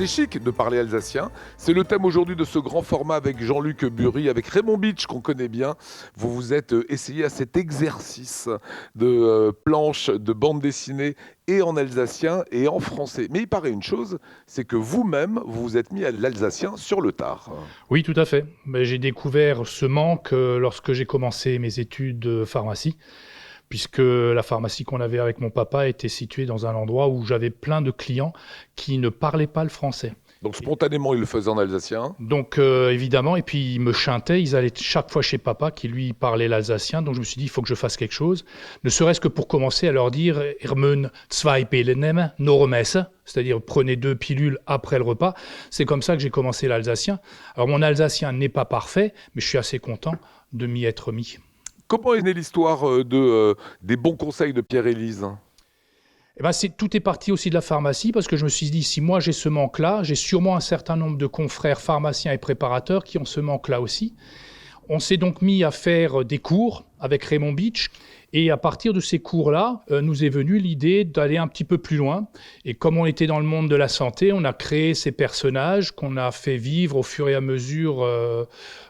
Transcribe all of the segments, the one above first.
C'est chic de parler alsacien. C'est le thème aujourd'hui de ce grand format avec Jean-Luc Bury, avec Raymond Beach qu'on connaît bien. Vous vous êtes essayé à cet exercice de planche, de bande dessinée et en alsacien et en français. Mais il paraît une chose, c'est que vous-même, vous vous êtes mis à l'alsacien sur le tard. Oui, tout à fait. Mais j'ai découvert ce manque lorsque j'ai commencé mes études de pharmacie, puisque la pharmacie qu'on avait avec mon papa était située dans un endroit où j'avais plein de clients qui ne parlaient pas le français. Donc spontanément, il le faisait en alsacien. Donc évidemment, et puis ils me chantaient, ils allaient chaque fois chez papa qui lui parlait l'alsacien, donc je me suis dit il faut que je fasse quelque chose, ne serait-ce que pour commencer à leur dire « Irmen zwei Pillen nehmen, no Messe », c'est-à-dire prenez 2 pilules après le repas. C'est comme ça que j'ai commencé l'alsacien. Alors mon alsacien n'est pas parfait, mais je suis assez content de m'y être mis. Comment est née l'histoire des bons conseils de Pierre-Élise ? Eh ben, tout est parti aussi de la pharmacie parce que je me suis dit, si moi j'ai ce manque-là, j'ai sûrement un certain nombre de confrères pharmaciens et préparateurs qui ont ce manque-là aussi. On s'est donc mis à faire des cours avec Raymond Beach et à partir de ces cours-là, nous est venue l'idée d'aller un petit peu plus loin. Et comme on était dans le monde de la santé, on a créé ces personnages qu'on a fait vivre au fur et à mesure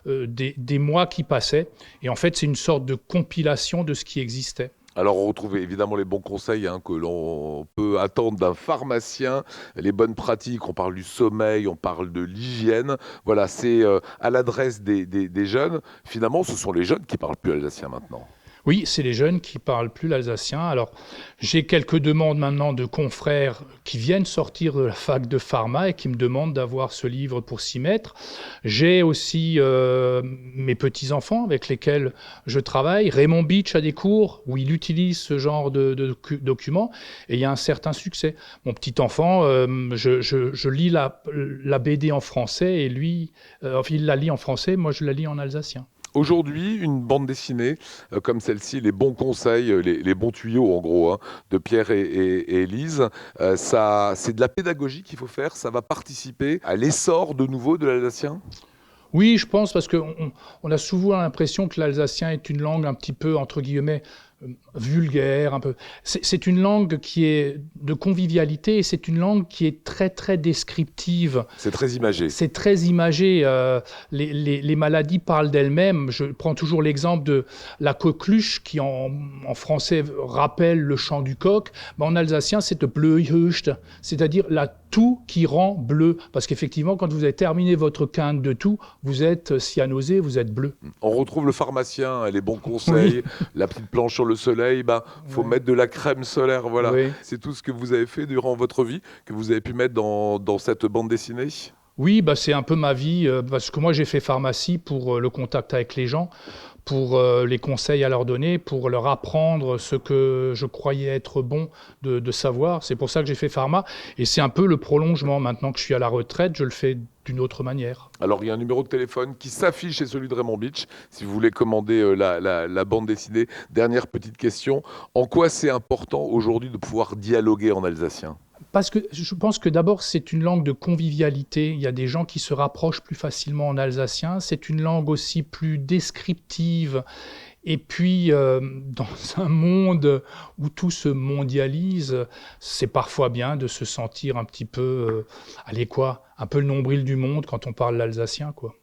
des mois qui passaient. Et en fait, c'est une sorte de compilation de ce qui existait. Alors on retrouve évidemment les bons conseils que l'on peut attendre d'un pharmacien, les bonnes pratiques, on parle du sommeil, on parle de l'hygiène. Voilà, c'est à l'adresse des jeunes. Finalement, ce sont les jeunes qui parlent plus alsacien maintenant. Oui, c'est les jeunes qui parlent plus l'alsacien. Alors, j'ai quelques demandes maintenant de confrères qui viennent sortir de la fac de pharma et qui me demandent d'avoir ce livre pour s'y mettre. J'ai aussi mes petits-enfants avec lesquels je travaille. Raymond Beach a des cours où il utilise ce genre de documents et il y a un certain succès. Mon petit-enfant, je lis la BD en français et lui, il la lit en français, moi je la lis en alsacien. Aujourd'hui, une bande dessinée comme celle-ci, les bons conseils, les bons tuyaux en gros, de Pierre et Élise, c'est de la pédagogie qu'il faut faire, ça va participer à l'essor de nouveau de l'alsacien ? Oui, je pense, parce qu'on a souvent l'impression que l'alsacien est une langue un petit peu, entre guillemets, vulgaire, un peu. C'est une langue qui est de convivialité et c'est une langue qui est très, très descriptive. C'est très imagé. C'est très imagé. Les maladies parlent d'elles-mêmes. Je prends toujours l'exemple de la coqueluche qui, en français, rappelle le chant du coq. Mais en alsacien, c'est bleuhüst, c'est-à-dire la toux qui rend bleu. Parce qu'effectivement, quand vous avez terminé votre quinte de toux, vous êtes cyanosé, vous êtes bleu. On retrouve le pharmacien, les bons conseils, oui. La petite planche sur le soleil, faut mettre de la crème solaire, voilà. Oui. C'est tout ce que vous avez fait durant votre vie, que vous avez pu mettre dans cette bande dessinée ? Oui, c'est un peu ma vie, parce que moi j'ai fait pharmacie pour le contact avec les gens, pour les conseils à leur donner, pour leur apprendre ce que je croyais être bon de savoir. C'est pour ça que j'ai fait pharma et c'est un peu le prolongement. Maintenant que je suis à la retraite, je le fais d'une autre manière. Alors il y a un numéro de téléphone qui s'affiche chez celui de Raymond Beach, si vous voulez commander la bande dessinée. Dernière petite question, en quoi c'est important aujourd'hui de pouvoir dialoguer en alsacien ? Parce que je pense que d'abord, c'est une langue de convivialité. Il y a des gens qui se rapprochent plus facilement en alsacien. C'est une langue aussi plus descriptive. Et puis, dans un monde où tout se mondialise, c'est parfois bien de se sentir un petit peu, un peu le nombril du monde quand on parle l'alsacien, quoi.